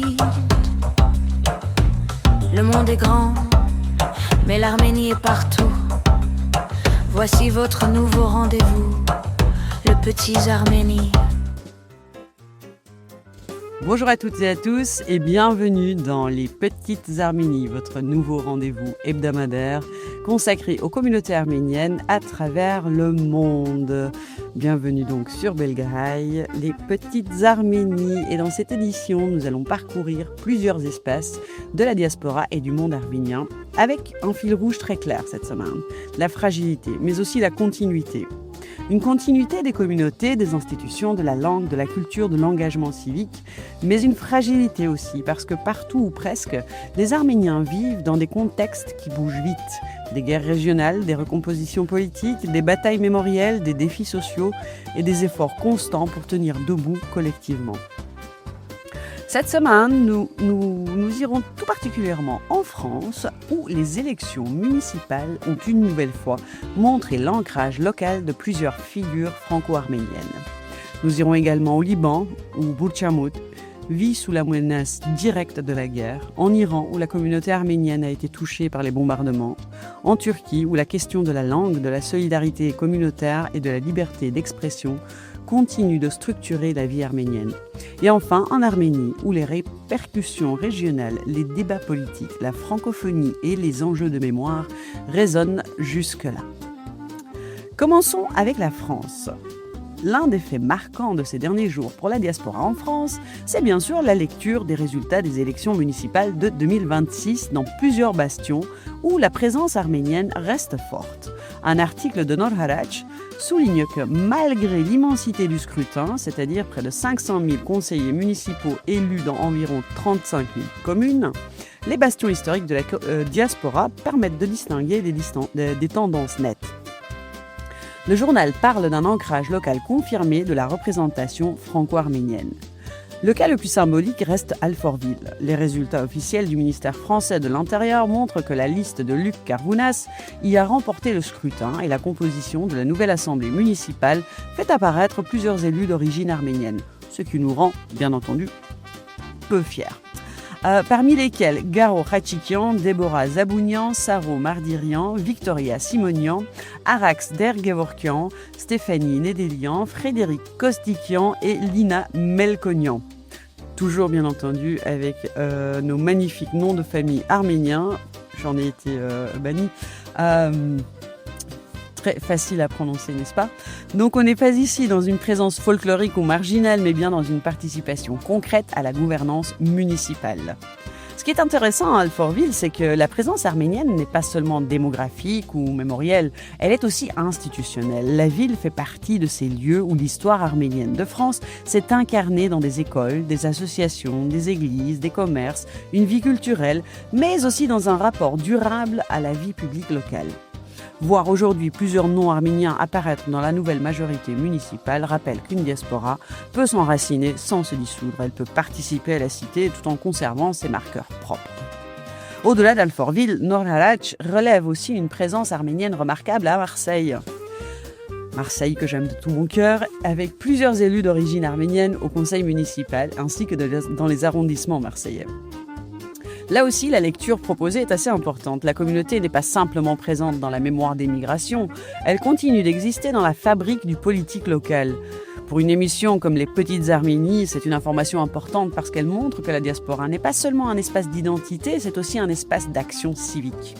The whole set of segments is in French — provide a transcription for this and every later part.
l'Arménie. Le monde est grand, mais l'Arménie est partout. Voici votre nouveau rendez-vous, le Petit Arménie. Bonjour à toutes et à tous et bienvenue dans les Petites Arménies, votre nouveau rendez-vous hebdomadaire consacré aux communautés arméniennes à travers le monde. Bienvenue donc sur Belgraï, les Petites Arménies. Et dans cette édition, nous allons parcourir plusieurs espaces de la diaspora et du monde arménien avec un fil rouge très clair cette semaine, la fragilité, mais aussi la continuité. Une continuité des communautés, des institutions, de la langue, de la culture, de l'engagement civique, mais une fragilité aussi, parce que partout ou presque, les Arméniens vivent dans des contextes qui bougent vite. Des guerres régionales, des recompositions politiques, des batailles mémorielles, des défis sociaux et des efforts constants pour tenir debout collectivement. Cette semaine, nous irons tout particulièrement en France, où les élections municipales ont une nouvelle fois montré l'ancrage local de plusieurs figures franco-arméniennes. Nous irons également au Liban, où Burçamut vit sous la menace directe de la guerre, en Iran, où la communauté arménienne a été touchée par les bombardements, en Turquie, où la question de la langue, de la solidarité communautaire et de la liberté d'expression continue de structurer la vie arménienne. Et enfin, en Arménie, où les répercussions régionales, les débats politiques, la francophonie et les enjeux de mémoire résonnent jusque-là. Commençons avec la France. L'un des faits marquants de ces derniers jours pour la diaspora en France, c'est bien sûr la lecture des résultats des élections municipales de 2026 dans plusieurs bastions où la présence arménienne reste forte. Un article de Nor Harac souligne que malgré l'immensité du scrutin, c'est-à-dire près de 500 000 conseillers municipaux élus dans environ 35 000 communes, les bastions historiques de la diaspora permettent de distinguer des tendances nettes. Le journal parle d'un ancrage local confirmé de la représentation franco-arménienne. Le cas le plus symbolique reste Alfortville. Les résultats officiels du ministère français de l'Intérieur montrent que la liste de Luc Carvounas y a remporté le scrutin et la composition de la nouvelle assemblée municipale fait apparaître plusieurs élus d'origine arménienne, ce qui nous rend, bien entendu, peu fiers. Parmi lesquels Garo Khachikian, Déborah Zabounian, Saro Mardirian, Victoria Simonian, Arax Dergevorkian, Stéphanie Nedelian, Frédéric Kostikian et Lina Melkonian. Toujours bien entendu avec nos magnifiques noms de famille arméniens, j'en ai été banni. Très facile à prononcer, n'est-ce pas? Donc on n'est pas ici dans une présence folklorique ou marginale, mais bien dans une participation concrète à la gouvernance municipale. Ce qui est intéressant à Alfortville, c'est que la présence arménienne n'est pas seulement démographique ou mémorielle, elle est aussi institutionnelle. La ville fait partie de ces lieux où l'histoire arménienne de France s'est incarnée dans des écoles, des associations, des églises, des commerces, une vie culturelle, mais aussi dans un rapport durable à la vie publique locale. Voir aujourd'hui plusieurs noms arméniens apparaître dans la nouvelle majorité municipale rappelle qu'une diaspora peut s'enraciner sans se dissoudre. Elle peut participer à la cité tout en conservant ses marqueurs propres. Au-delà d'Alfortville, Nor Harac relève aussi une présence arménienne remarquable à Marseille. Marseille que j'aime de tout mon cœur, avec plusieurs élus d'origine arménienne au conseil municipal ainsi que dans les arrondissements marseillais. Là aussi, la lecture proposée est assez importante. La communauté n'est pas simplement présente dans la mémoire des migrations, elle continue d'exister dans la fabrique du politique local. Pour une émission comme les Petites Arménies, c'est une information importante parce qu'elle montre que la diaspora n'est pas seulement un espace d'identité, c'est aussi un espace d'action civique.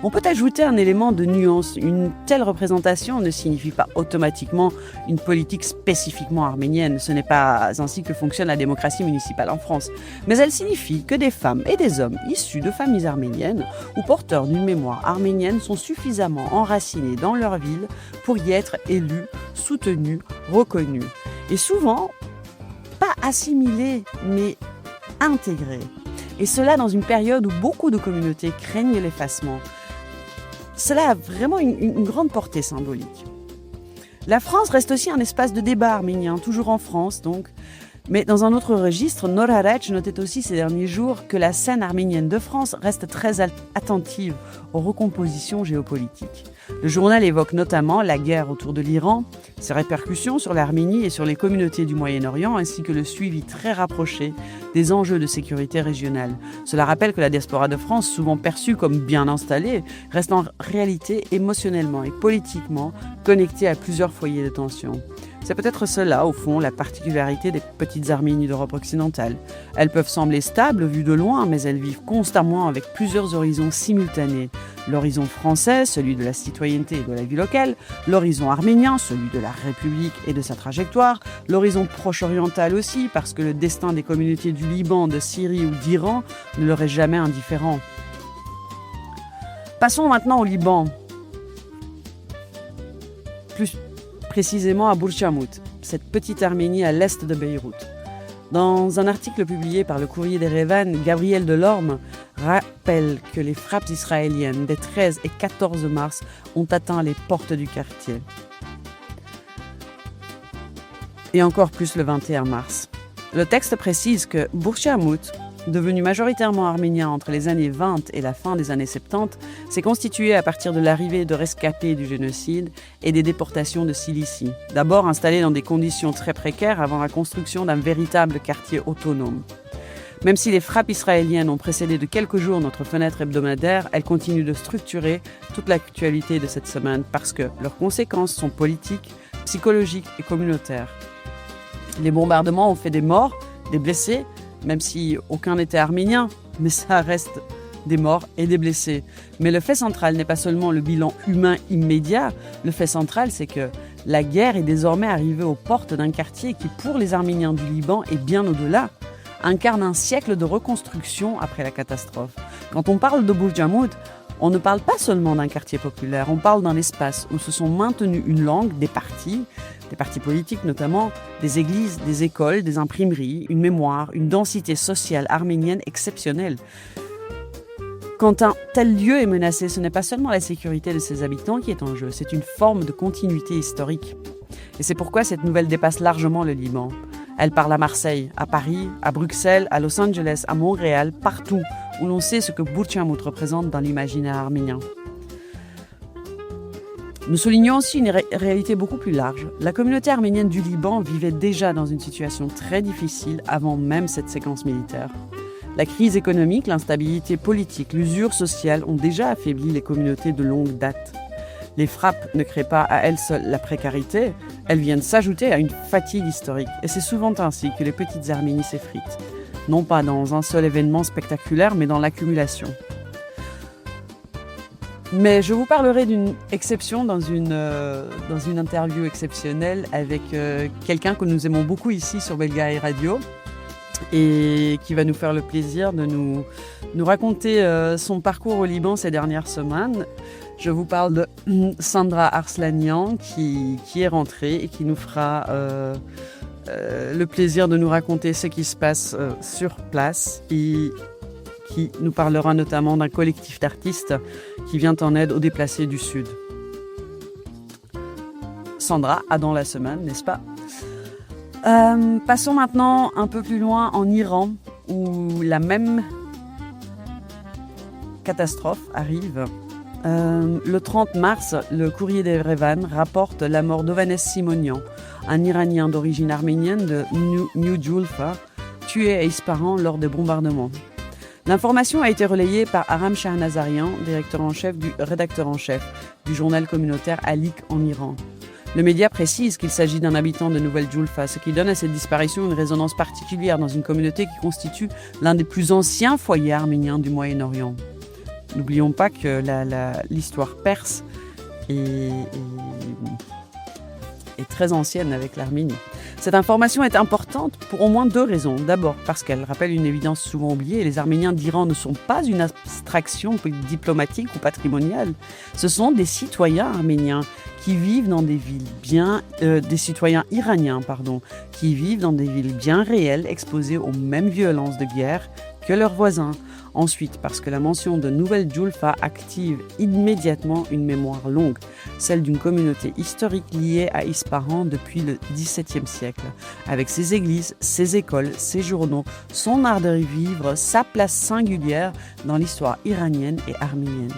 On peut ajouter un élément de nuance. Une telle représentation ne signifie pas automatiquement une politique spécifiquement arménienne. Ce n'est pas ainsi que fonctionne la démocratie municipale en France. Mais elle signifie que des femmes et des hommes issus de familles arméniennes ou porteurs d'une mémoire arménienne sont suffisamment enracinés dans leur ville pour y être élus, soutenus, reconnus. Et souvent, pas assimilés, mais intégrés. Et cela dans une période où beaucoup de communautés craignent l'effacement. Cela a vraiment une grande portée symbolique. La France reste aussi un espace de débat arménien, toujours en France donc, Mais dans un autre registre, Nora Rech notait aussi ces derniers jours que la scène arménienne de France reste très attentive aux recompositions géopolitiques. Le journal évoque notamment la guerre autour de l'Iran, ses répercussions sur l'Arménie et sur les communautés du Moyen-Orient, ainsi que le suivi très rapproché des enjeux de sécurité régionale. Cela rappelle que la diaspora de France, souvent perçue comme bien installée, reste en réalité émotionnellement et politiquement connectée à plusieurs foyers de tension. C'est peut-être cela, au fond, la particularité des petites Arménies d'Europe occidentale. Elles peuvent sembler stables vues de loin, mais elles vivent constamment avec plusieurs horizons simultanés. L'horizon français, celui de la citoyenneté et de la vie locale, l'horizon arménien, celui de la République et de sa trajectoire, l'horizon proche-oriental aussi, parce que le destin des communautés du Liban, de Syrie ou d'Iran ne leur est jamais indifférent. Passons maintenant au Liban. Plus précisément à Bourchamout, cette petite Arménie à l'est de Beyrouth. Dans un article publié par le Courrier d'Erevan, Gabriel Delorme rappelle que les frappes israéliennes des 13 et 14 mars ont atteint les portes du quartier. Et encore plus le 21 mars. Le texte précise que Bourchamout, devenu majoritairement arménien entre les années 20 et la fin des années 70, s'est constitué à partir de l'arrivée de rescapés du génocide et des déportations de Cilicie, d'abord installé dans des conditions très précaires avant la construction d'un véritable quartier autonome. Même si les frappes israéliennes ont précédé de quelques jours notre fenêtre hebdomadaire, elles continuent de structurer toute l'actualité de cette semaine parce que leurs conséquences sont politiques, psychologiques et communautaires. Les bombardements ont fait des morts, des blessés, même si aucun n'était arménien, mais ça reste des morts et des blessés. Mais le fait central n'est pas seulement le bilan humain immédiat, le fait central c'est que la guerre est désormais arrivée aux portes d'un quartier qui, pour les Arméniens du Liban et bien au-delà, incarne un siècle de reconstruction après la catastrophe. Quand on parle de Bourchamout, on ne parle pas seulement d'un quartier populaire, on parle d'un espace où se sont maintenues une langue, des partis politiques notamment, des églises, des écoles, des imprimeries, une mémoire, une densité sociale arménienne exceptionnelle. Quand un tel lieu est menacé, ce n'est pas seulement la sécurité de ses habitants qui est en jeu, c'est une forme de continuité historique. Et c'est pourquoi cette nouvelle dépasse largement le Liban. Elle parle à Marseille, à Paris, à Bruxelles, à Los Angeles, à Montréal, partout où l'on sait ce que Bourchamout représente dans l'imaginaire arménien. Nous soulignons aussi une réalité beaucoup plus large. La communauté arménienne du Liban vivait déjà dans une situation très difficile avant même cette séquence militaire. La crise économique, l'instabilité politique, l'usure sociale ont déjà affaibli les communautés de longue date. Les frappes ne créent pas à elles seules la précarité, elles viennent s'ajouter à une fatigue historique. Et c'est souvent ainsi que les petites Arménies s'effritent. Non pas dans un seul événement spectaculaire, mais dans l'accumulation. Mais je vous parlerai d'une exception dans une interview exceptionnelle avec quelqu'un que nous aimons beaucoup ici sur Belgaï Radio et qui va nous faire le plaisir de nous raconter son parcours au Liban ces dernières semaines. Je vous parle de Sandra Arslanian qui est rentrée et qui nous fera le plaisir de nous raconter ce qui se passe sur place et qui nous parlera notamment d'un collectif d'artistes qui vient en aide aux déplacés du Sud. Sandra a dans la semaine, n'est-ce pas ? Passons maintenant un peu plus loin en Iran, où la même catastrophe arrive. Le 30 mars, le Courrier d'Erevan rapporte la mort d'Ovanes Simonian, un Iranien d'origine arménienne de New Julfa, tué à Ispahan lors des bombardements. L'information a été relayée par Aram Shahnazarian, rédacteur en chef du journal communautaire Alik en Iran. Le média précise qu'il s'agit d'un habitant de Nouvelle Julfa, ce qui donne à cette disparition une résonance particulière dans une communauté qui constitue l'un des plus anciens foyers arméniens du Moyen-Orient. N'oublions pas que l'histoire perse est très ancienne avec l'Arménie. Cette information est importante pour au moins deux raisons. D'abord, parce qu'elle rappelle une évidence souvent oubliée, les Arméniens d'Iran ne sont pas une abstraction diplomatique ou patrimoniale. Ce sont des citoyens arméniens qui vivent dans des villes des citoyens iraniens, qui vivent dans des villes bien réelles, exposées aux mêmes violences de guerre que leurs voisins. Ensuite, parce que la mention de Nouvelle Julfa active immédiatement une mémoire longue, celle d'une communauté historique liée à Ispahan depuis le XVIIe siècle, avec ses églises, ses écoles, ses journaux, son art de vivre, sa place singulière dans l'histoire iranienne et arménienne.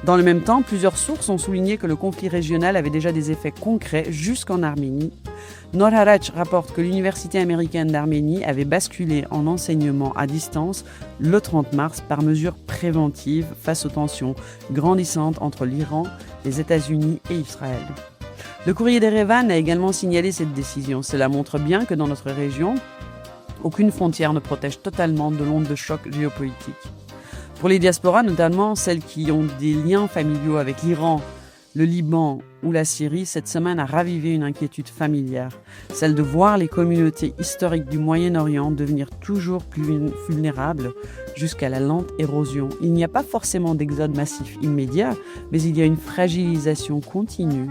Dans le même temps, plusieurs sources ont souligné que le conflit régional avait déjà des effets concrets jusqu'en Arménie. Nour Harach rapporte que l'Université américaine d'Arménie avait basculé en enseignement à distance le 30 mars par mesure préventive face aux tensions grandissantes entre l'Iran, les États-Unis et Israël. Le courrier d'Erevan a également signalé cette décision. Cela montre bien que dans notre région, aucune frontière ne protège totalement de l'onde de choc géopolitique. Pour les diasporas, notamment celles qui ont des liens familiaux avec l'Iran, le Liban ou la Syrie, cette semaine a ravivé une inquiétude familière, celle de voir les communautés historiques du Moyen-Orient devenir toujours plus vulnérables jusqu'à la lente érosion. Il n'y a pas forcément d'exode massif immédiat, mais il y a une fragilisation continue.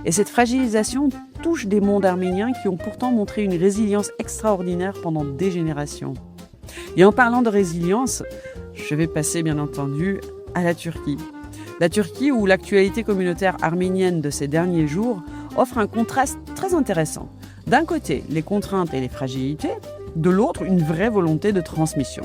Et cette fragilisation touche des mondes arméniens qui ont pourtant montré une résilience extraordinaire pendant des générations. Et en parlant de résilience, je vais passer bien entendu à la Turquie. La Turquie où l'actualité communautaire arménienne de ces derniers jours offre un contraste très intéressant. D'un côté, les contraintes et les fragilités, de l'autre, une vraie volonté de transmission.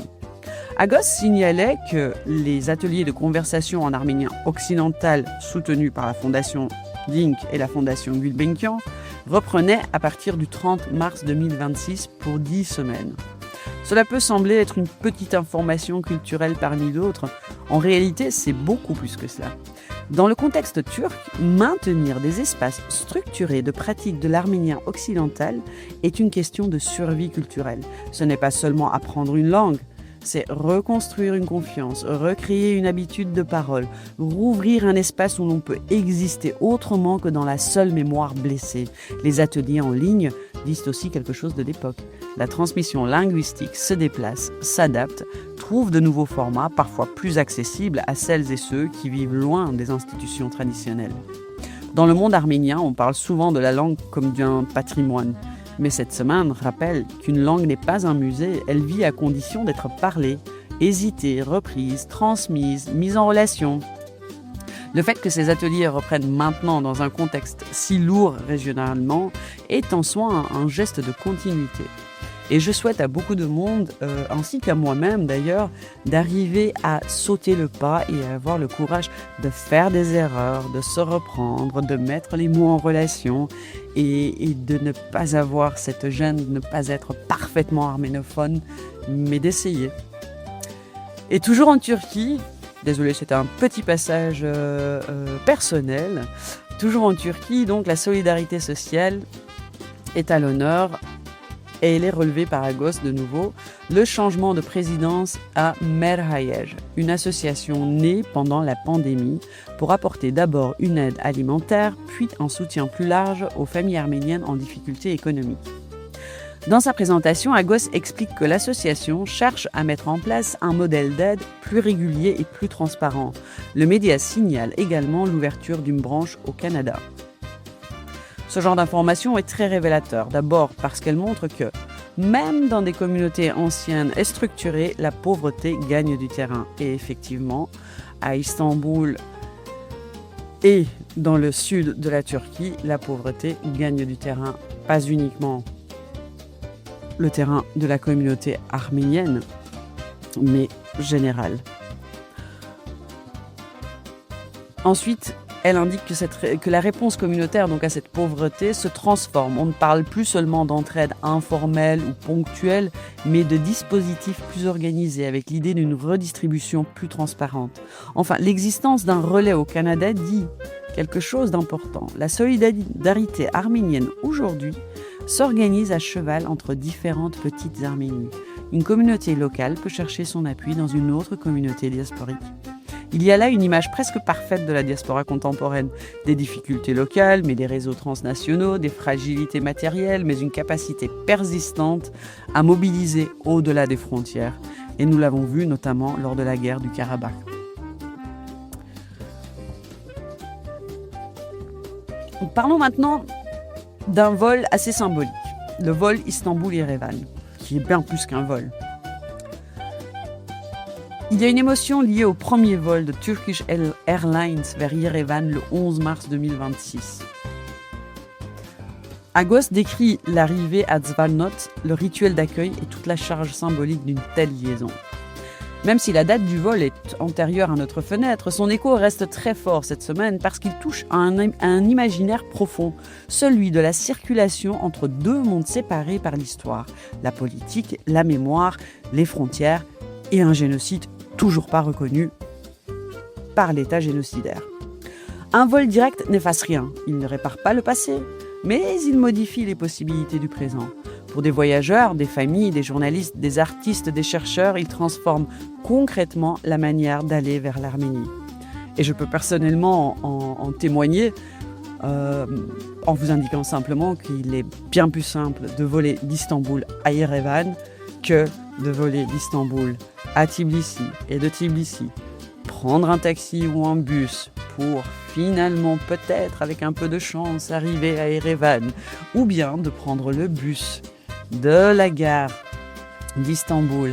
Agos signalait que les ateliers de conversation en arménien occidental soutenus par la fondation Link et la fondation Gulbenkian reprenaient à partir du 30 mars 2026 pour 10 semaines. Cela peut sembler être une petite information culturelle parmi d'autres. En réalité, c'est beaucoup plus que cela. Dans le contexte turc, maintenir des espaces structurés de pratique de l'arménien occidental est une question de survie culturelle. Ce n'est pas seulement apprendre une langue, c'est reconstruire une confiance, recréer une habitude de parole, rouvrir un espace où l'on peut exister autrement que dans la seule mémoire blessée. Les ateliers en ligne disent aussi quelque chose de l'époque. La transmission linguistique se déplace, s'adapte, trouve de nouveaux formats, parfois plus accessibles à celles et ceux qui vivent loin des institutions traditionnelles. Dans le monde arménien, on parle souvent de la langue comme d'un patrimoine. Mais cette semaine rappelle qu'une langue n'est pas un musée, elle vit à condition d'être parlée, hésitée, reprise, transmise, mise en relation. Le fait que ces ateliers reprennent maintenant dans un contexte si lourd régionalement est en soi un geste de continuité. Et je souhaite à beaucoup de monde, ainsi qu'à moi-même d'ailleurs, d'arriver à sauter le pas et à avoir le courage de faire des erreurs, de se reprendre, de mettre les mots en relation et de ne pas avoir cette gêne, de ne pas être parfaitement arménophone, mais d'essayer. Et toujours en Turquie, désolé, c'était un petit passage personnel, toujours en Turquie, donc la solidarité sociale est à l'honneur. Et elle est relevée par Agos de nouveau, le changement de présidence à Merhayej, une association née pendant la pandémie pour apporter d'abord une aide alimentaire, puis un soutien plus large aux familles arméniennes en difficulté économique. Dans sa présentation, Agos explique que l'association cherche à mettre en place un modèle d'aide plus régulier et plus transparent. Le média signale également l'ouverture d'une branche au Canada. Ce genre d'information est très révélateur, d'abord parce qu'elle montre que, même dans des communautés anciennes et structurées, la pauvreté gagne du terrain. Et effectivement, à Istanbul et dans le sud de la Turquie, la pauvreté gagne du terrain, pas uniquement le terrain de la communauté arménienne, mais général. Ensuite, elle indique que la réponse communautaire donc à cette pauvreté se transforme. On ne parle plus seulement d'entraide informelle ou ponctuelle, mais de dispositifs plus organisés avec l'idée d'une redistribution plus transparente. Enfin, l'existence d'un relais au Canada dit quelque chose d'important. La solidarité arménienne aujourd'hui s'organise à cheval entre différentes petites Arménies. Une communauté locale peut chercher son appui dans une autre communauté diasporique. Il y a là une image presque parfaite de la diaspora contemporaine. Des difficultés locales, mais des réseaux transnationaux, des fragilités matérielles, mais une capacité persistante à mobiliser au-delà des frontières. Et nous l'avons vu notamment lors de la guerre du Karabakh. Parlons maintenant d'un vol assez symbolique, le vol Istanbul-Yerevan, qui est bien plus qu'un vol. Il y a une émotion liée au premier vol de Turkish Airlines vers Yerevan le 11 mars 2026. Agos décrit l'arrivée à Zvartnot, le rituel d'accueil et toute la charge symbolique d'une telle liaison. Même si la date du vol est antérieure à notre fenêtre, son écho reste très fort cette semaine parce qu'il touche à un imaginaire profond, celui de la circulation entre deux mondes séparés par l'histoire, la politique, la mémoire, les frontières et un génocide toujours pas reconnu par l'État génocidaire. Un vol direct n'efface rien, il ne répare pas le passé, mais il modifie les possibilités du présent. Pour des voyageurs, des familles, des journalistes, des artistes, des chercheurs, il transforme concrètement la manière d'aller vers l'Arménie. Et je peux personnellement en témoigner en vous indiquant simplement qu'il est bien plus simple de voler d'Istanbul à Yerevan que de voler d'Istanbul à Tbilissi et de Tbilissi prendre un taxi ou un bus pour finalement peut-être avec un peu de chance arriver à Yerevan ou bien de prendre le bus de la gare d'Istanbul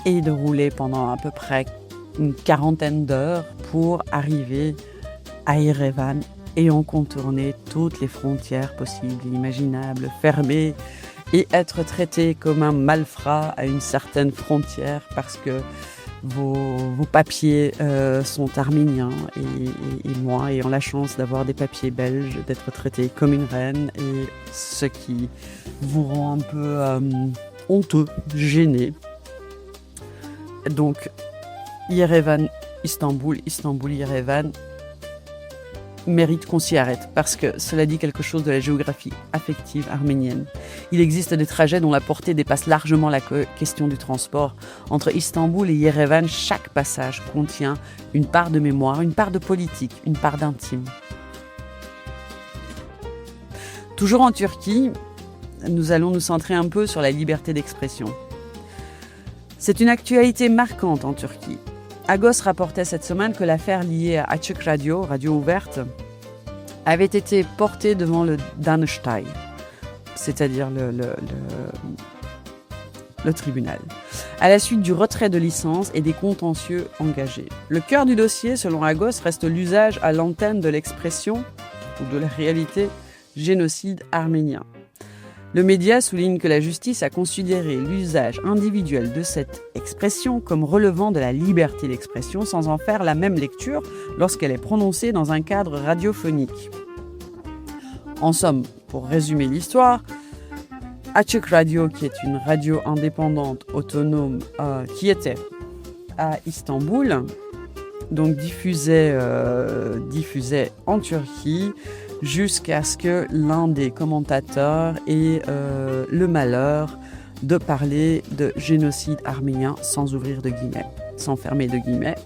et de rouler pendant à peu près une quarantaine d'heures pour arriver à Yerevan et en contourner toutes les frontières possibles et imaginables, fermer et être traité comme un malfrat à une certaine frontière parce que vos papiers sont arméniens et moi ayant la chance d'avoir des papiers belges, d'être traité comme une reine et ce qui vous rend un peu honteux, gêné. Donc Yerevan, Istanbul, Istanbul, Yerevan mérite qu'on s'y arrête parce que cela dit quelque chose de la géographie affective arménienne. Il existe des trajets dont la portée dépasse largement la question du transport. Entre Istanbul et Yerevan, chaque passage contient une part de mémoire, une part de politique, une part d'intime. Toujours en Turquie, nous allons nous centrer un peu sur la liberté d'expression. C'est une actualité marquante en Turquie. Agos rapportait cette semaine que l'affaire liée à Açık Radio, radio ouverte, avait été portée devant le Danıştay, c'est-à-dire le tribunal, à la suite du retrait de licence et des contentieux engagés. Le cœur du dossier, selon Agos, reste l'usage à l'antenne de l'expression ou de la réalité génocide arménien. Le média souligne que la justice a considéré l'usage individuel de cette expression comme relevant de la liberté d'expression sans en faire la même lecture lorsqu'elle est prononcée dans un cadre radiophonique. En somme, pour résumer l'histoire, Açık Radio, qui est une radio indépendante autonome qui était à Istanbul, donc diffusait en Turquie, jusqu'à ce que l'un des commentateurs ait le malheur de parler de génocide arménien sans ouvrir de guillemets, sans fermer de guillemets,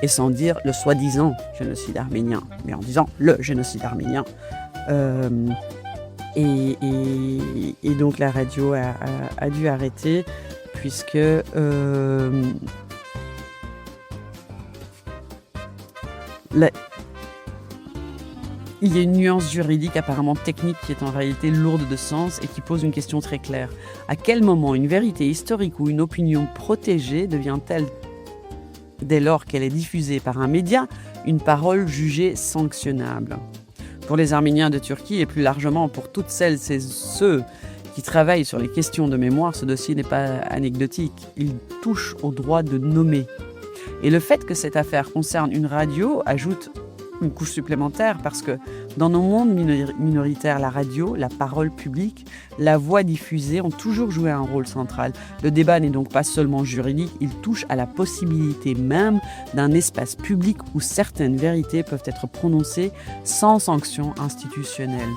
et sans dire le soi-disant génocide arménien, mais en disant le génocide arménien. Et donc la radio a dû arrêter puisque il y a une nuance juridique apparemment technique qui est en réalité lourde de sens et qui pose une question très claire. À quel moment une vérité historique ou une opinion protégée devient-elle, dès lors qu'elle est diffusée par un média, une parole jugée sanctionnable ? Pour les Arméniens de Turquie et plus largement pour toutes celles et ceux qui travaillent sur les questions de mémoire, ce dossier n'est pas anecdotique. Il touche au droit de nommer. Et le fait que cette affaire concerne une radio ajoute une couche supplémentaire parce que dans nos mondes minoritaires, la radio, la parole publique, la voix diffusée ont toujours joué un rôle central. Le débat n'est donc pas seulement juridique, il touche à la possibilité même d'un espace public où certaines vérités peuvent être prononcées sans sanction institutionnelle.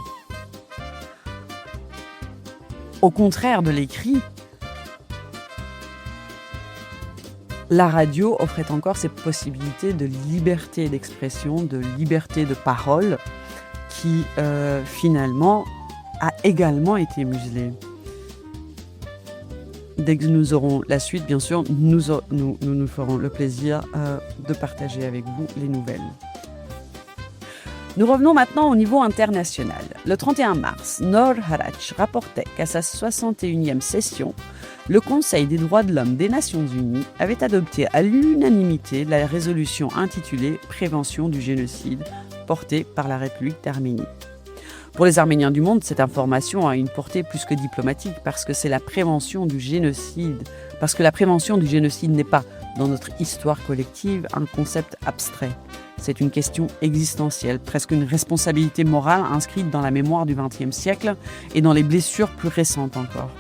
Au contraire de l'écrit, la radio offrait encore ces possibilités de liberté d'expression, de liberté de parole, qui finalement a également été muselée. Dès que nous aurons la suite, bien sûr, nous ferons le plaisir de partager avec vous les nouvelles. Nous revenons maintenant au niveau international. Le 31 mars, Nor Haraç rapportait qu'à sa 61e session, le Conseil des droits de l'homme des Nations Unies avait adopté à l'unanimité la résolution intitulée « Prévention du génocide » portée par la République d'Arménie. Pour les Arméniens du monde, cette information a une portée plus que diplomatique parce que c'est la prévention du génocide. Parce que la prévention du génocide n'est pas, dans notre histoire collective, un concept abstrait. C'est une question existentielle, presque une responsabilité morale inscrite dans la mémoire du XXe siècle et dans les blessures plus récentes encore.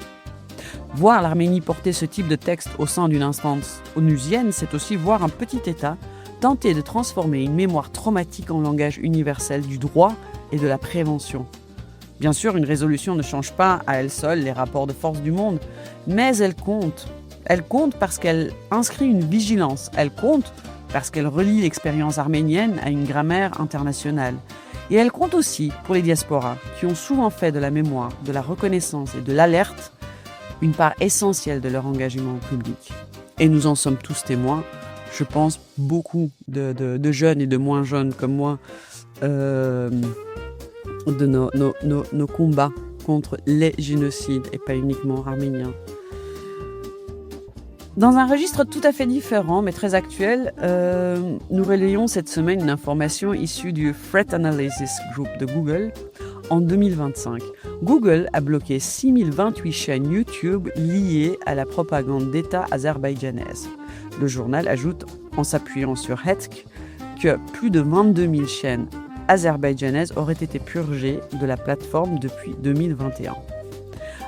Voir l'Arménie porter ce type de texte au sein d'une instance onusienne, c'est aussi voir un petit État tenter de transformer une mémoire traumatique en langage universel du droit et de la prévention. Bien sûr, une résolution ne change pas à elle seule les rapports de force du monde, mais elle compte. Elle compte parce qu'elle inscrit une vigilance. Elle compte parce qu'elle relie l'expérience arménienne à une grammaire internationale. Et elle compte aussi pour les diasporas, qui ont souvent fait de la mémoire, de la reconnaissance et de l'alerte une part essentielle de leur engagement public. Et nous en sommes tous témoins. Je pense beaucoup de jeunes et de moins jeunes comme moi, de nos combats contre les génocides et pas uniquement arméniens. Dans un registre tout à fait différent, mais très actuel, nous relayons cette semaine une information issue du Threat Analysis Group de Google. En 2025, Google a bloqué 6028 chaînes YouTube liées à la propagande d'État azerbaïdjanaise. Le journal ajoute, en s'appuyant sur Hetk, que plus de 22 000 chaînes azerbaïdjanaises auraient été purgées de la plateforme depuis 2021.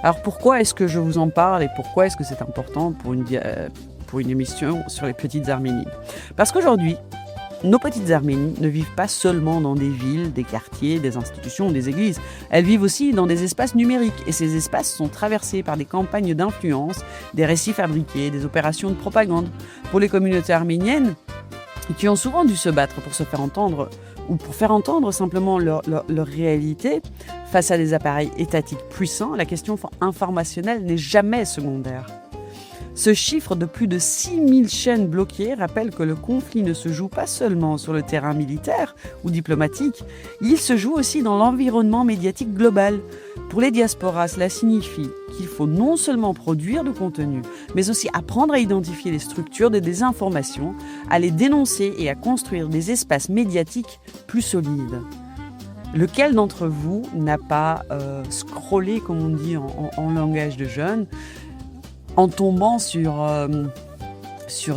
Alors pourquoi est-ce que je vous en parle et pourquoi est-ce que c'est important pour une émission sur les petites Arménies ? Parce qu'aujourd'hui, nos petites Arménies ne vivent pas seulement dans des villes, des quartiers, des institutions ou des églises. Elles vivent aussi dans des espaces numériques et ces espaces sont traversés par des campagnes d'influence, des récits fabriqués, des opérations de propagande. Pour les communautés arméniennes, qui ont souvent dû se battre pour se faire entendre ou pour faire entendre simplement leur réalité face à des appareils étatiques puissants, la question informationnelle n'est jamais secondaire. Ce chiffre de plus de 6000 chaînes bloquées rappelle que le conflit ne se joue pas seulement sur le terrain militaire ou diplomatique, il se joue aussi dans l'environnement médiatique global. Pour les diasporas, cela signifie qu'il faut non seulement produire du contenu, mais aussi apprendre à identifier les structures de désinformation, à les dénoncer et à construire des espaces médiatiques plus solides. Lequel d'entre vous n'a pas scrollé, comme on dit en langage de jeunes, en tombant sur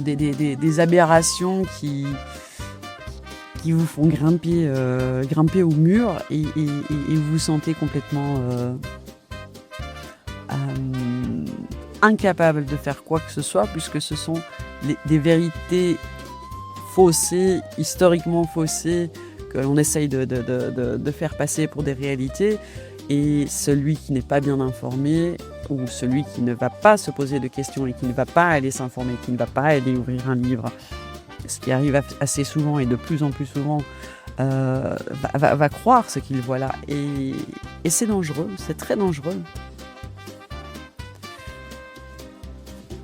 des aberrations qui vous font grimper au mur et vous vous sentez complètement incapable de faire quoi que ce soit puisque ce sont des vérités faussées, historiquement faussées, que l'on essaye de faire passer pour des réalités. Et celui qui n'est pas bien informé, ou celui qui ne va pas se poser de questions et qui ne va pas aller s'informer, qui ne va pas aller ouvrir un livre, ce qui arrive assez souvent et de plus en plus souvent, va croire ce qu'il voit là. Et c'est dangereux, c'est très dangereux.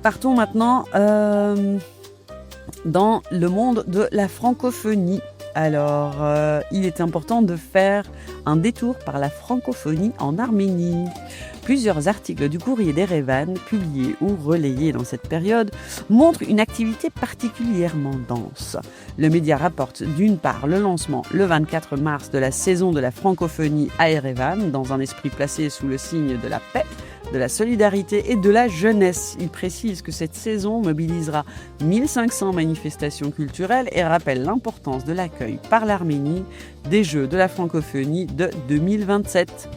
Partons maintenant dans le monde de la francophonie. Alors, il est important de faire un détour par la francophonie en Arménie. Plusieurs articles du Courrier d'Erevan, publiés ou relayés dans cette période, montrent une activité particulièrement dense. Le média rapporte d'une part le lancement le 24 mars de la saison de la francophonie à Erevan, dans un esprit placé sous le signe de la paix, de la solidarité et de la jeunesse. Il précise que cette saison mobilisera 1500 manifestations culturelles et rappelle l'importance de l'accueil par l'Arménie des Jeux de la francophonie de 2027.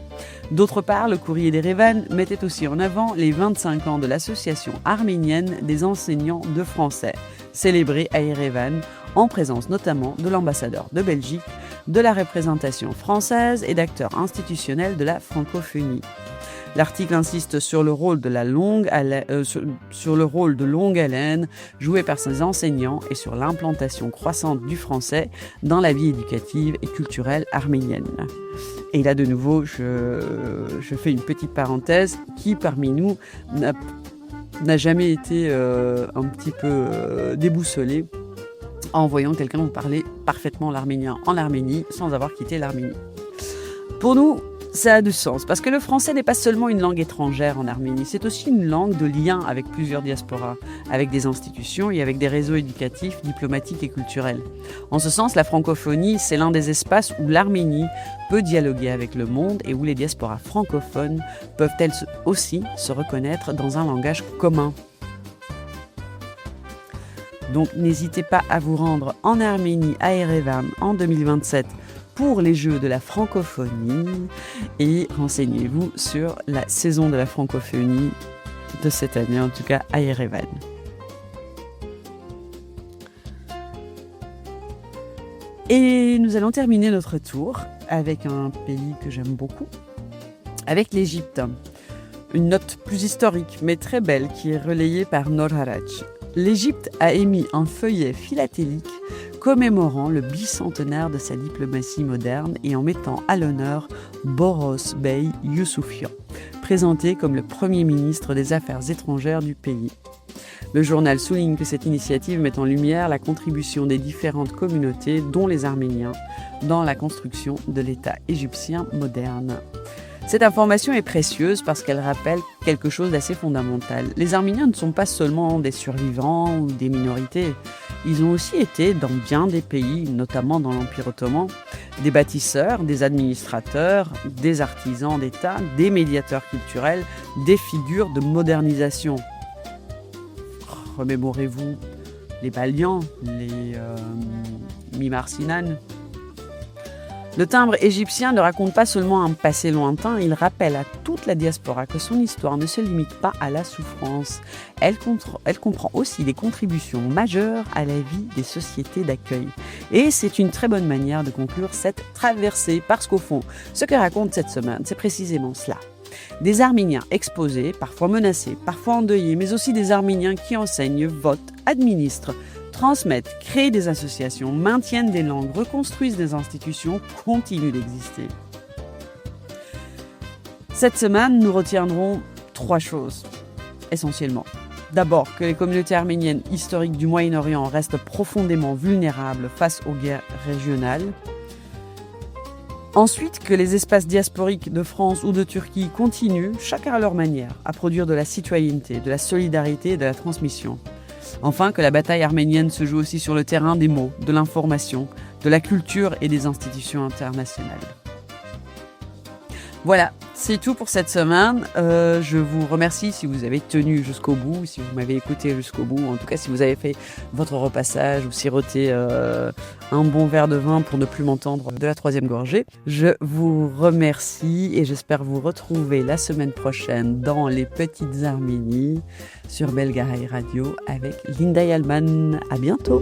D'autre part, le Courrier d'Erevan mettait aussi en avant les 25 ans de l'Association arménienne des enseignants de français, célébrée à Erevan, en présence notamment de l'ambassadeur de Belgique, de la représentation française et d'acteurs institutionnels de la francophonie. L'article insiste sur le rôle de longue haleine joué par ses enseignants et sur l'implantation croissante du français dans la vie éducative et culturelle arménienne. Et là, de nouveau, je fais une petite parenthèse. Qui parmi nous n'a jamais été un petit peu déboussolé en voyant quelqu'un parler parfaitement l'arménien en Arménie sans avoir quitté l'Arménie? Pour nous, Ça a du sens, parce que le français n'est pas seulement une langue étrangère en Arménie, c'est aussi une langue de lien avec plusieurs diasporas, avec des institutions et avec des réseaux éducatifs, diplomatiques et culturels. En ce sens, la francophonie, c'est l'un des espaces où l'Arménie peut dialoguer avec le monde et où les diasporas francophones peuvent elles aussi se reconnaître dans un langage commun. Donc n'hésitez pas à vous rendre en Arménie, à Erevan, en 2027 pour les Jeux de la francophonie et renseignez-vous sur la saison de la francophonie de cette année, en tout cas à Erevan. Et nous allons terminer notre tour avec un pays que j'aime beaucoup, avec l'Égypte. Une note plus historique mais très belle qui est relayée par Noor Haraj. L'Égypte a émis un feuillet philatélique commémorant le bicentenaire de sa diplomatie moderne et en mettant à l'honneur Boros Bey Youssoufian, présenté comme le premier ministre des Affaires étrangères du pays. Le journal souligne que cette initiative met en lumière la contribution des différentes communautés, dont les Arméniens, dans la construction de l'État égyptien moderne. Cette information est précieuse parce qu'elle rappelle quelque chose d'assez fondamental. Les Arméniens ne sont pas seulement des survivants ou des minorités. Ils ont aussi été, dans bien des pays, notamment dans l'Empire ottoman, des bâtisseurs, des administrateurs, des artisans d'État, des médiateurs culturels, des figures de modernisation. Remémorez-vous les Balians, les Mimar Sinan. Le timbre égyptien ne raconte pas seulement un passé lointain, il rappelle à toute la diaspora que son histoire ne se limite pas à la souffrance. Elle comprend aussi des contributions majeures à la vie des sociétés d'accueil. Et c'est une très bonne manière de conclure cette traversée, parce qu'au fond, ce que raconte cette semaine, c'est précisément cela. Des Arméniens exposés, parfois menacés, parfois endeuillés, mais aussi des Arméniens qui enseignent, votent, administrent, transmettent, créent des associations, maintiennent des langues, reconstruisent des institutions, continuent d'exister. Cette semaine, nous retiendrons 3 choses, essentiellement. D'abord, que les communautés arméniennes historiques du Moyen-Orient restent profondément vulnérables face aux guerres régionales. Ensuite, que les espaces diasporiques de France ou de Turquie continuent, chacun à leur manière, à produire de la citoyenneté, de la solidarité et de la transmission. Enfin, que la bataille arménienne se joue aussi sur le terrain des mots, de l'information, de la culture et des institutions internationales. Voilà, c'est tout pour cette semaine. Je vous remercie si vous avez tenu jusqu'au bout, si vous m'avez écouté jusqu'au bout, en tout cas si vous avez fait votre repassage ou siroté un bon verre de vin pour ne plus m'entendre de la 3e gorgée. Je vous remercie et j'espère vous retrouver la semaine prochaine dans les Petites Arménies sur Belgaraï Radio avec Linda Yalman. À bientôt.